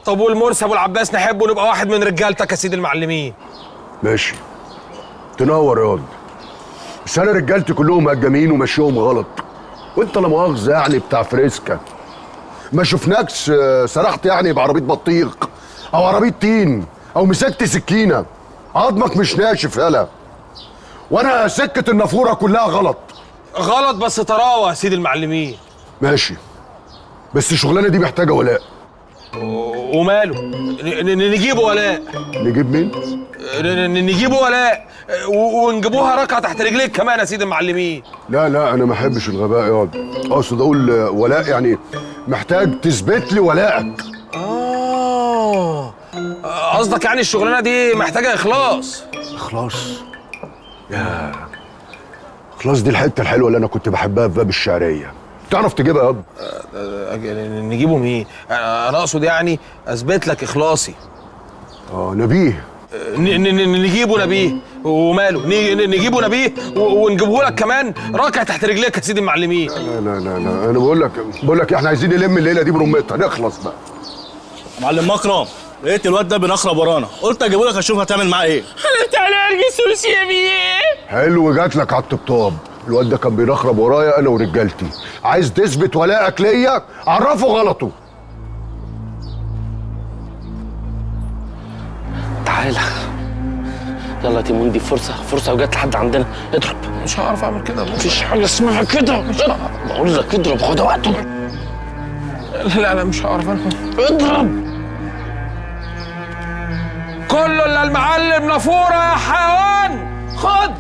طب والمرسي ابو العباس نحبه نبقى واحد من رجالتك يا سيدي المعلمين. ماشي، تنور ياض. بس انا رجالتي كلهم هجامين وماشيهم غلط، وانت لا مؤاخذه يعني بتاع فريسكا. ما شفناكش سرحت يعني بعربيه بطيخ او عربيه تين او مسكت سكينه. عظمك مش ناشف يالا، وانا سكه النافوره كلها غلط. غلط بس طراوه يا سيدي المعلمين. ماشي، بس الشغلانه دي محتاجه ولاء. وماله؟ نجيبه ولاء. نجيب مين؟ نجيبه ولاء ونجيبوها ركعه تحت رجليك كمان يا سيدي المعلمين. لا انا ما احبش الغباء ياض. اقصد اقول ولاء يعني محتاج تثبت لي ولائك. قصدك يعني الشغلانه دي محتاجه اخلاص. اخلاص؟ يا اخلاص دي الحته الحلوه اللي انا كنت بحبها في باب الشعريه. تعرف تجيبها ياض؟ نجيبه مين؟ انا اقصد يعني اثبت لك اخلاصي. نبيه. نجيبه نبيه وماله؟ نجيبه نبيه ونجيبه لك كمان راكع تحت رجليك يا سيدي المعلمين. لا انا بقول لك احنا عايزين نلم الليله دي برمتها نخلص بقى. معلم مكرم، لقيت الواد ده بنخرب ورانا، قلت اجيبه لك اشوف هتعمل معاه ايه. انا تعالى ارجع يا بيه. حلو، جات لك على الطبطاب. الواد ده كان بينخرب ورايا انا ورجالتي. عايز تثبت ولائك ليا عرفه غلطه. تعالى يلا يا تيمون، دي فرصه وجت لحد عندنا. اضرب. مش هعرف اعمل كده. مفيش حاجه اسمها كده. بقول لك اضرب، خد وقته. لا مش هعرف انا. اضرب. كله الا المعلم نافوره يا حيوان. خد.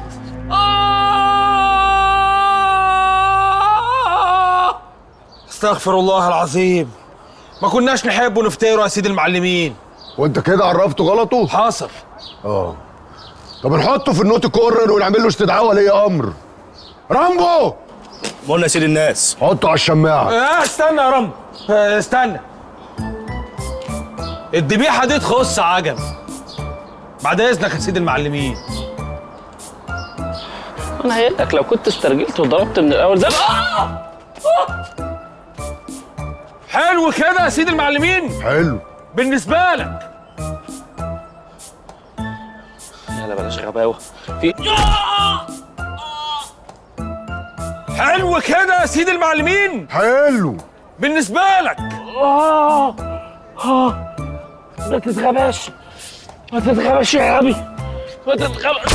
استغفر الله العظيم، ما كناش نحب ونفتكره يا سيدي المعلمين. وانت كده عرفته غلطه؟ حاصل. طب نحطه في النوت كورنر ونعمل له استدعاء ولي امر. رامبو، قلنا يا سيد الناس. حطه على الشماعه. استنى يا رامبو، استنى. الذبيحه دي تخص عجم. بعد اذنك يا سيدي المعلمين. انا قايل لك لو كنت استرجلت وضربت من الاول زي حلو كده يا سيدي المعلمين. حلو بالنسبه لك. يلا بلاش غباوه في. حلو كده يا سيدي المعلمين. حلو بالنسبه لك. ما تتغباش، ما تتغباش يا غبي، ما تتغباش.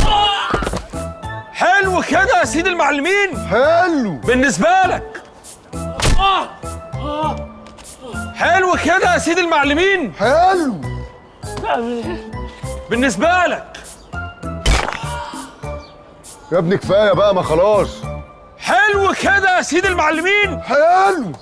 حلو كده يا سيدي المعلمين. حلو بالنسبه لك. حلو كده يا سيدي المعلمين. حلو بالنسبه لك. يا ابني كفايه بقى، ما خلاص. حلو كده يا سيدي المعلمين. حلو